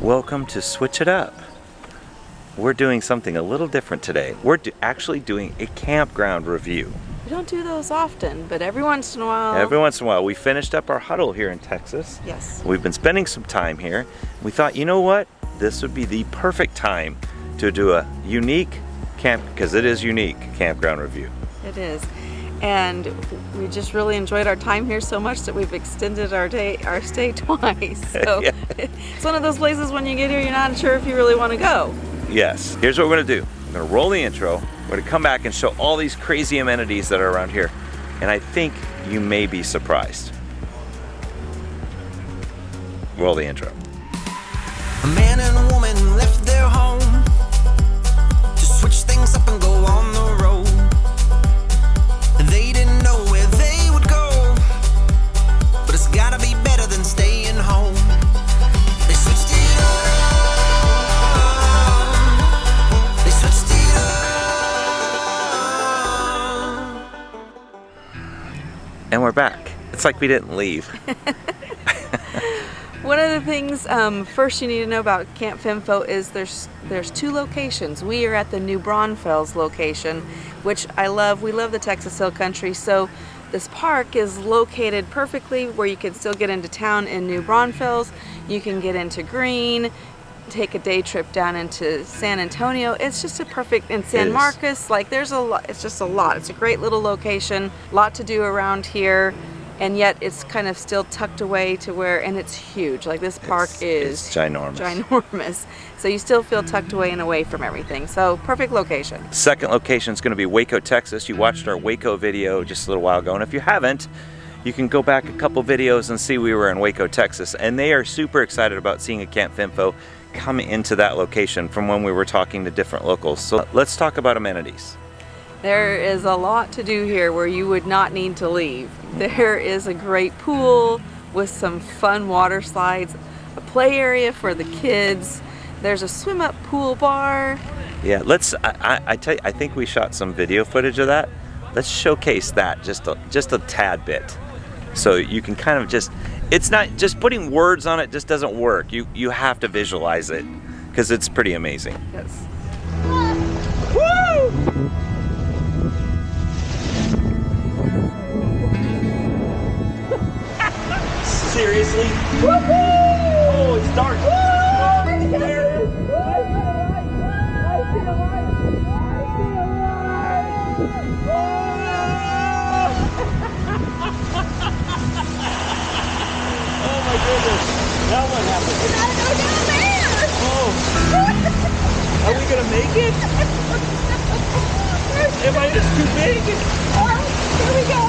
Welcome to Switch It Up. We're doing something a little different today. We're actually doing a campground review. We don't do those often, but every once in a while. Every once in a while. We finished up our huddle here in Texas. Yes. We've been spending some time here. We thought, you know what? This would be the perfect time to do a unique because it is unique, campground review. It is. And we just really enjoyed our time here so much that we've extended our stay twice. So Yeah. It's one of those places when you get here, you're not sure if you really want to go. Yes. Here's what we're going to do. I'm going to roll the intro. We're going to come back and show all these crazy amenities that are around here. And I think you may be surprised. Roll the intro. A man and a woman left their home to switch things up and go on the road. They didn't know where they would go, but it's gotta be better than staying home. They switched it up. They switched it up. And we're back. It's like we didn't leave. One of the things first you need to know about Camp Fimfo is there's two locations. We are at the New Braunfels location, which I love. We love the Texas Hill Country, so this park is located perfectly where you can still get into town in New Braunfels. You can get into Green, take a day trip down into San Antonio. It's just a perfect, in San Marcos, like there's a lot, it's just a lot. It's a great little location, a lot to do around here. And yet it's kind of still tucked away to where, and it's huge. Like this park is ginormous. Ginormous. So you still feel tucked away and away from everything. So perfect location. Second location is going to be Waco, Texas. You watched our Waco video just a little while ago. And if you haven't, you can go back a couple videos and see we were in Waco, Texas. And they are super excited about seeing a Camp Fimfo come into that location from when we were talking to different locals. So let's talk about amenities. There is a lot to do here where you would not need to leave. There is a great pool with some fun water slides, a play area for the kids. There's a swim up pool bar. Yeah, I tell you, I think we shot some video footage of that. Let's showcase that just a tad bit. So you can kind of it's not just putting words on it just doesn't work. You have to visualize it because it's pretty amazing. Yes. Woo! Seriously? Oh, it's dark. Oh my goodness. Now what happened? We gotta go down there! Oh. Are we gonna make it? Am I just too big? Oh, here we go!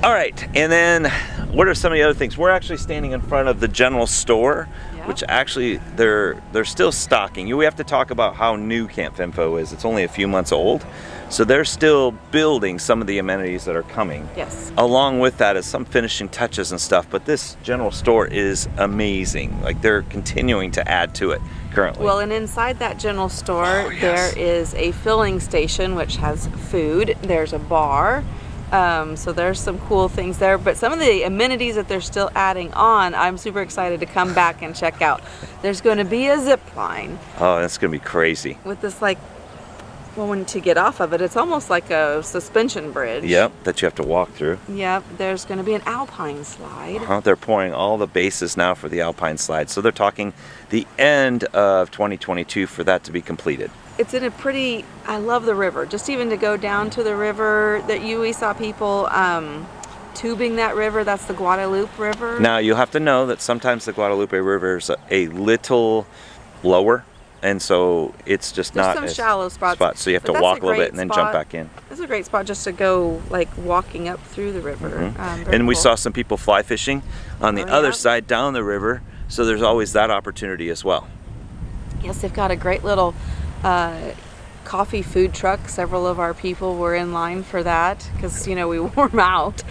All right, and then what are some of the other things? We're actually standing in front of the general store, which actually they're still stocking. We have to talk about how new Camp Fimfo is. It's only a few months old, so they're still building some of the amenities that are coming. Yes. Along with that is some finishing touches and stuff, but this general store is amazing. Like they're continuing to add to it currently. Well, and inside that general store, there is a filling station which has food. There's a bar. So there's some cool things there, but some of the amenities that they're still adding on, I'm super excited to come back and check out. There's going to be a zip line. Oh, that's going to be crazy. With this well, when to get off of it, it's almost like a suspension bridge. Yep, that you have to walk through. Yep, there's going to be an alpine slide. They're pouring all the bases now for the alpine slide. So they're talking the end of 2022 for that to be completed. It's in a pretty, I love the river. Just even to go down to the river, that we saw people tubing that river. That's the Guadalupe River. Now you'll have to know that sometimes the Guadalupe River is a little lower, and so it's just There's not some as shallow spots. So you have to walk a little bit and then jump back in. It's a great spot just to go walking up through the river. And we saw some people fly fishing on the other side down the river, so there's always that opportunity as well. Yes, they've got a great little coffee food truck. Several of our people were in line for that because we wore them out.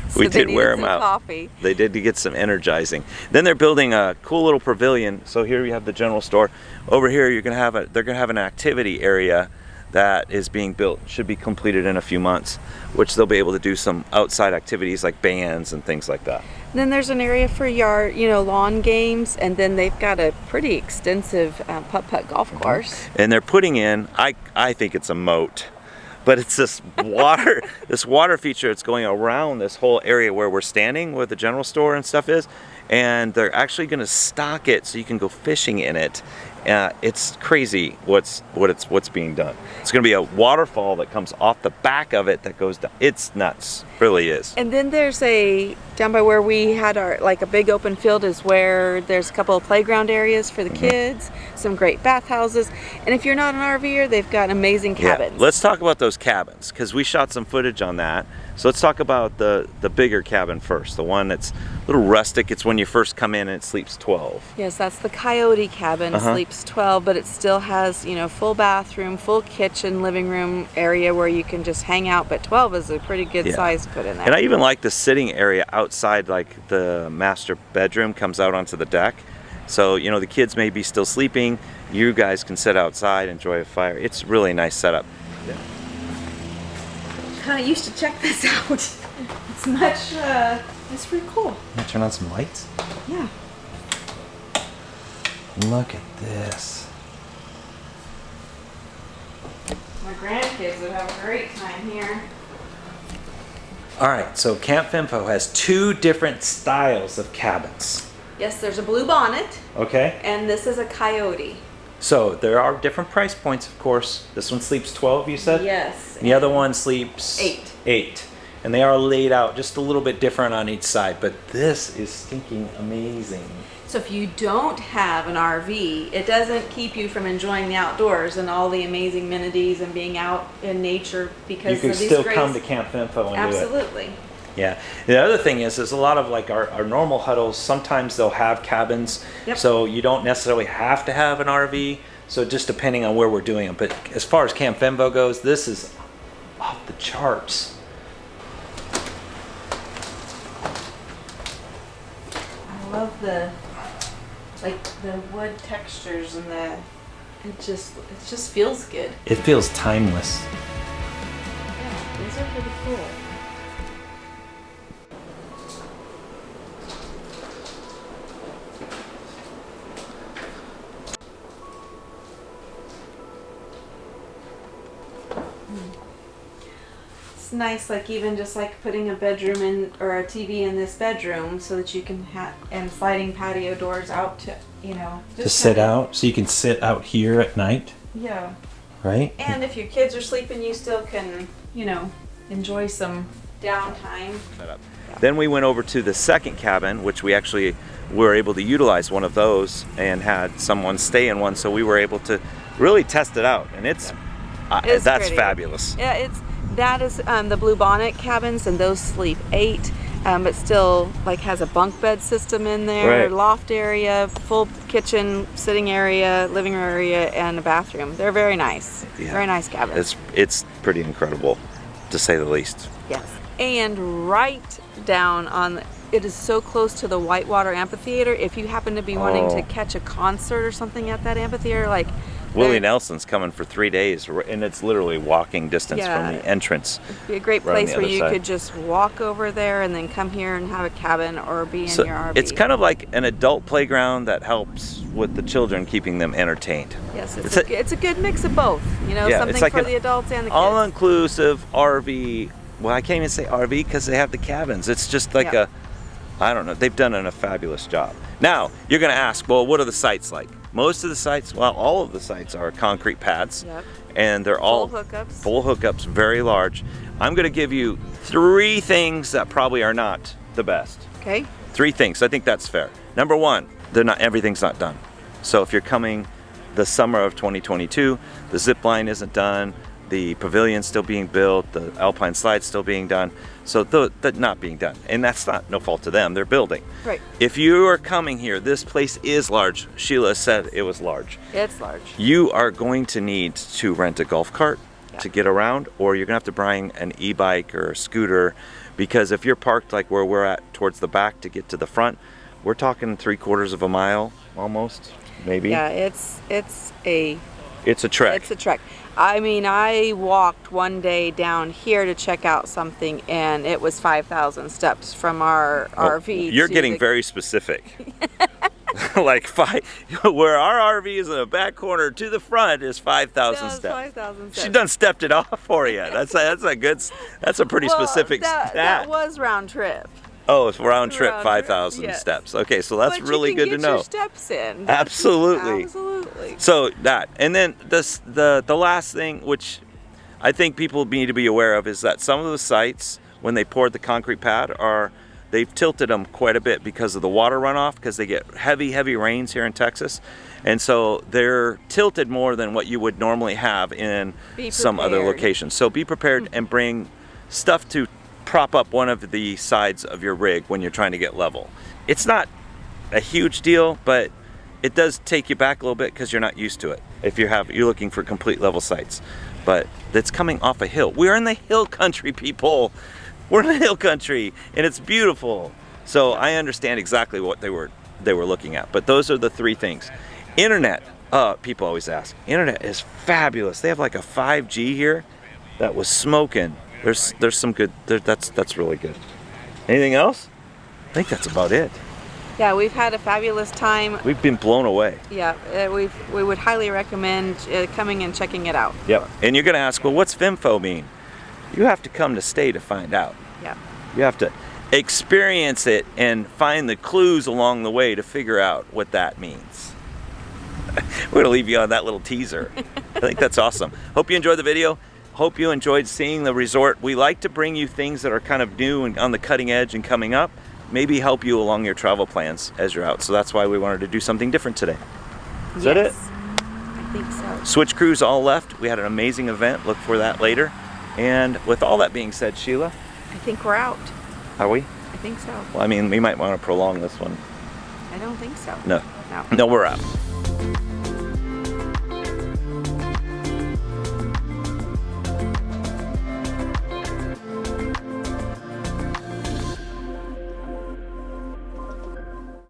So we did wear them out. Coffee. They did to get some energizing. Then they're building a cool little pavilion. So here you have the general store. Over here they're gonna have an activity area that is being built, should be completed in a few months, which they'll be able to do some outside activities like bands and things like that. And then there's an area for yard, lawn games, and then they've got a pretty extensive putt-putt golf course. And they're putting in, I think it's a moat, but it's this water, this water feature. It's going around this whole area where we're standing, where the general store and stuff is, and they're actually going to stock it so you can go fishing in it. It's crazy what's being done. It's going to be a waterfall that comes off the back of it that goes down. It's nuts, really is. And then there's down by where we had our, like a big open field is where there's a couple of playground areas for the kids, some great bathhouses. And if you're not an RVer, they've got amazing cabins. Yeah, let's talk about those cabins, because we shot some footage on that. So let's talk about the bigger cabin first, the one that's a little rustic. It's when you first come in and it sleeps 12. Yes, that's the Coyote Cabin, sleeps 12, but it still has, full bathroom, full kitchen, living room area where you can just hang out, but 12 is a pretty good size to put in there. And I even like the sitting area outside, like the master bedroom comes out onto the deck. So, the kids may be still sleeping, you guys can sit outside, enjoy a fire. It's really nice setup. Kind of used to check this out. It's much, it's pretty cool. Can I turn on some lights? Yeah. Look at this. My grandkids would have a great time here. All right, so Camp Fimfo has 2 different styles of cabins. Yes, there's a blue bonnet, Okay. and this is a Coyote. So there are different price points, of course. This one sleeps 12, you said? Yes. And the other one sleeps 8. 8. And they are laid out just a little bit different on each side, but this is stinking amazing. So if you don't have an RV, it doesn't keep you from enjoying the outdoors and all the amazing amenities and being out in nature because You can of these still great... come to Camp Fimfo and do it. Absolutely. Yeah. The other thing is a lot of like our normal huddles, sometimes they'll have cabins, so you don't necessarily have to have an RV, so just depending on where we're doing them. But as far as Camp Fimfo goes, this is off the charts. I love the wood textures and it just feels good. It feels timeless. Yeah, these are pretty cool. It's nice, like even just like putting a bedroom in or a TV in this bedroom so that you can have and sliding patio doors out to To sit out, so you can sit out here at night, Yeah. right? And if your kids are sleeping, you still can enjoy some downtime. Then we went over to the second cabin, which we actually were able to utilize one of those and had someone stay in one, so we were able to really test it out, and it's that's pretty. fabulous. Yeah, that is the blue bonnet cabins, and those sleep 8, but still like has a bunk bed system in there, Right. loft area, full kitchen, sitting area, living room area, and a bathroom. They're very nice. Yeah. Very nice cabins. It's pretty incredible, to say the least. Yes. And right down on it is so close to the Whitewater Amphitheater. If you happen to be wanting to catch a concert or something at that amphitheater, like Willie Nelson's coming for 3 days, and it's literally walking distance from the entrance. It'd be a great right on place the where other you side. could just walk over there and then come here and have a cabin or be in your RV. It's kind of like an adult playground that helps with the children, keeping them entertained. Yes, it's a good mix of both. Something it's like for an the adults and the kids. all-inclusive RV. Well, I can't even say RV because they have the cabins. It's just like I don't know. They've done a fabulous job. Now, you're going to ask, well, what are the sites like? Most of the sites, well, all of the sites are concrete pads. Yep. And they're all full hookups, very large. I'm going to give you 3 things that probably are not the best. Okay. 3 things. I think that's fair. Number 1, everything's not done. So if you're coming the summer of 2022, the zip line isn't done, the pavilion's still being built, the alpine slide's still being done, so they're not being done. And that's not no fault to them, they're building. Right. If you are coming here, this place is large. Sheila said it was large. It's large. You are going to need to rent a golf cart to get around, or you're gonna have to bring an e-bike or a scooter, because if you're parked like where we're at towards the back to get to the front, we're talking 3/4 of a mile almost, maybe. Yeah, it's a It's a trek. It's a trek. I mean, I walked one day down here to check out something, and it was 5,000 steps from our RV. You're to getting the- very specific. Like where our RV is in the back corner to the front is 5,000 No, it's steps. 5,000 steps. She done stepped it off for you. That's a pretty Well, specific that stat. was round trip. Oh, it's round trip Round trip, 5,000 yes. steps. Okay, so that's But really you can good to get know. Your steps in. Absolutely. Absolutely. So that, and then the last thing, which I think people need to be aware of, is that some of the sites, when they poured the concrete pad, they've tilted them quite a bit because of the water runoff, because they get heavy rains here in Texas, and so they're tilted more than what you would normally have in some other prepared. locations. So be prepared and bring stuff to prop up one of the sides of your rig when you're trying to get level. It's not a huge deal, but it does take you back a little bit because you're not used to it if you're looking for complete level sites. But it's coming off a hill. We're in the hill country, people. We're in the hill country, and it's beautiful. So I understand exactly what they were looking at. But those are the three things. Internet. People always ask. Internet is fabulous. They have like a 5G here that was smoking. There's some good. That's really good. Anything else? I think that's about it. Yeah, we've had a fabulous time. We've been blown away. Yeah, we would highly recommend coming and checking it out. Yep. And you're gonna ask, well, what's Fimfo mean? You have to come to stay to find out. Yeah. You have to experience it and find the clues along the way to figure out what that means. We're gonna leave you on that little teaser. I think that's awesome. Hope you enjoyed the video. Hope you enjoyed seeing the resort. We like to bring you things that are kind of new and on the cutting edge and coming up. Maybe help you along your travel plans as you're out. So that's why we wanted to do something different today. Is that it? I think so. Switch crews all left. We had an amazing event. Look for that later. And with all that being said, Sheila, I think we're out. are we? I think so. Well, I mean, we might want to prolong this one. I don't think so. No. No. No, we're out.